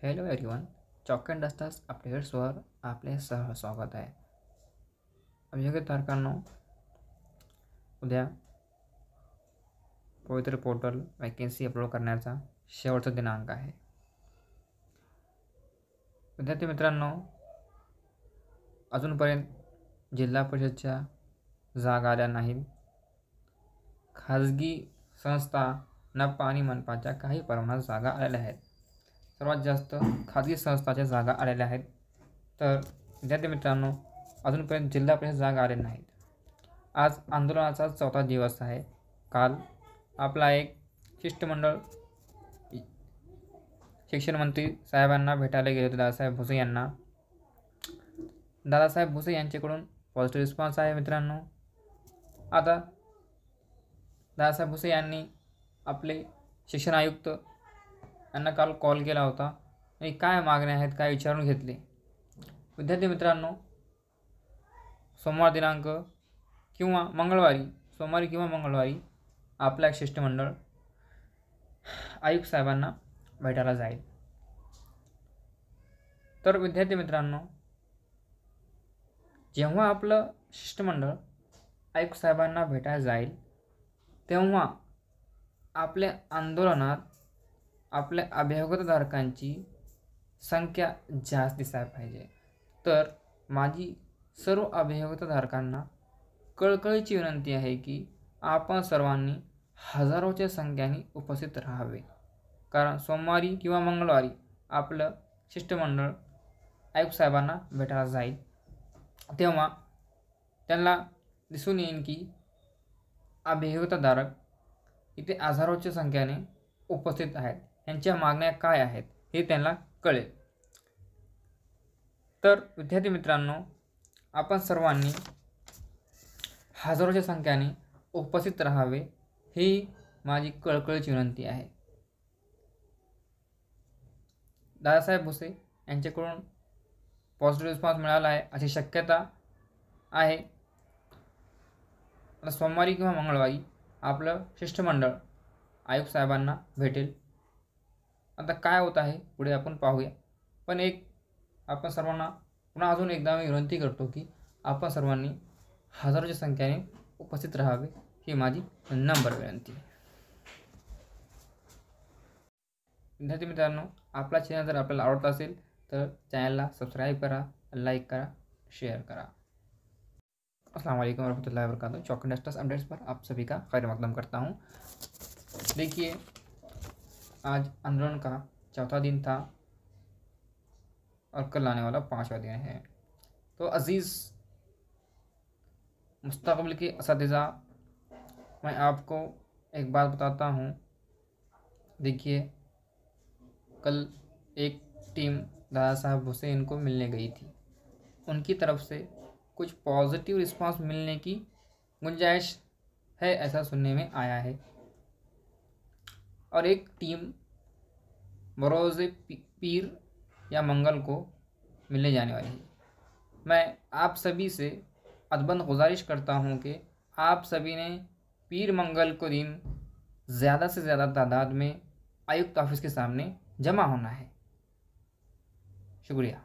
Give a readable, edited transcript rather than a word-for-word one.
Hello everyone, chalk and dusters अपडेट्सवर आपले स्वागत आहे. अभियोजित तारखांनो, उद्या पवित्र पोर्टल वॅकेन्सी अपलोड करण्याचा शेवटचा दिनांक आहे. विद्यार्थी मित्रांनो, अजूनपर्यंत जिल्हा परिषदच्या जागा आल्या नाहीत. खाजगी संस्था नपा आणि मनपाच्या काही प्रमाणात जागा आलेल्या आहेत. सर्वात जास्त खाजगी संस्थांच्या जागा आलेल्या आहेत. तर विद्यार्थी मित्रांनो, अजूनपर्यंत जिल्हा परिषद जागा आलेल्या नाहीत. आज आंदोलनाचा 4था दिवस आहे. काल आपला एक शिष्टमंडळ शिक्षण मंत्री साहेबांना भेटायला गेले होते, दादासाहेब भुसे यांना. दादासाहेब भुसे यांच्याकडून पॉझिटिव्ह रिस्पॉन्स आहे मित्रांनो. आता दादासाहेब भुसे यांनी आपले शिक्षण आयुक्त यांना काल कॉल केला होता आणि काय मागण्या आहेत काय विचारून घेतले. विद्यार्थी मित्रांनो, सोमवारी किंवा मंगळवारी आपला एक शिष्टमंडळ आयुक्त साहेबांना भेटायला जाईल. तर विद्यार्थी मित्रांनो, जेव्हा आपलं शिष्टमंडळ आयुक्त साहेबांना भेटायला जाईल तेव्हा आपल्या आंदोलनात आपल्या अभ्यागतधारकांची संख्या जास्त दिसायला पाहिजे. तर माझी सर्व अभ्यागतधारकांना कळकळीची विनंती आहे की आपण सर्वांनी हजारोच्या संख्येने उपस्थित राहावे. कारण सोमवारी किंवा मंगळवारी आपलं शिष्टमंडळ आयुक्त साहेबांना भेटायला जाईल. तेव्हा त्यांना दिसून येईल की अभ्यागतधारक इथे हजारोच्या संख्येने उपस्थित आहेत. यांच्या मागण्या काय आहेत हे त्यांना कळेल. तर विद्यार्थी मित्रांनो, आपण सर्वांनी हजारोच्या संख्येने उपस्थित राहावे ही माझी कळकळीची विनंती आहे. दादासाहेब भुसे यांच्याकडून पॉझिटिव्ह रिस्पॉन्स मिळाला आहे अशी शक्यता आहे. आता सोमवारी किंवा मंगळवारी आपलं शिष्टमंडळ आयुक्त साहेबांना भेटेल. आता काय होत आहे पुढे आपण पाहूया. पण आपण सर्वांना पुन्हा अजून एकदा मी विनंती करतो की आपण सर्वांनी हजारोच्या संख्येने उपस्थित राहावे ही माझी नंबर विनंती. विद्यार्थी मित्रांनो, आपला चॅनल जर आपल्याला आवडत असेल तर चॅनलला सबस्क्राईब करा, लाईक करा, शेयर करा. अस्सलाम वालेकुम रहमतुल्लाहि व बरकातहू. चॉक एंड डस्टर्स अपडेट्स पर आप सभी का खैर मकदम करता हूँ. देखिए, आज आंदोलन का 4था दिन था और कल आने वाला 5वां दिन है. तो अज़ीज़ मुस्तक़बिल के असातिज़ा, मैं आपको एक बात बताता हूँ. देखिए, कल एक टीम दादा साहब भुसे इनको मिलने गई थी. उनकी तरफ से कुछ पॉजिटिव रिस्पांस मिलने की गुंजाइश है ऐसा सुनने में आया है. और एक टीम बरोज़ पीर या मंगल को मिलने जाने वाली है. मैं आप सभी से अदबन गुजारिश करता हूँ कि आप सभी ने पीर मंगल को दिन ज़्यादा से ज़्यादा तादाद में आयुक्त ऑफिस के सामने जमा होना है. शुक्रिया.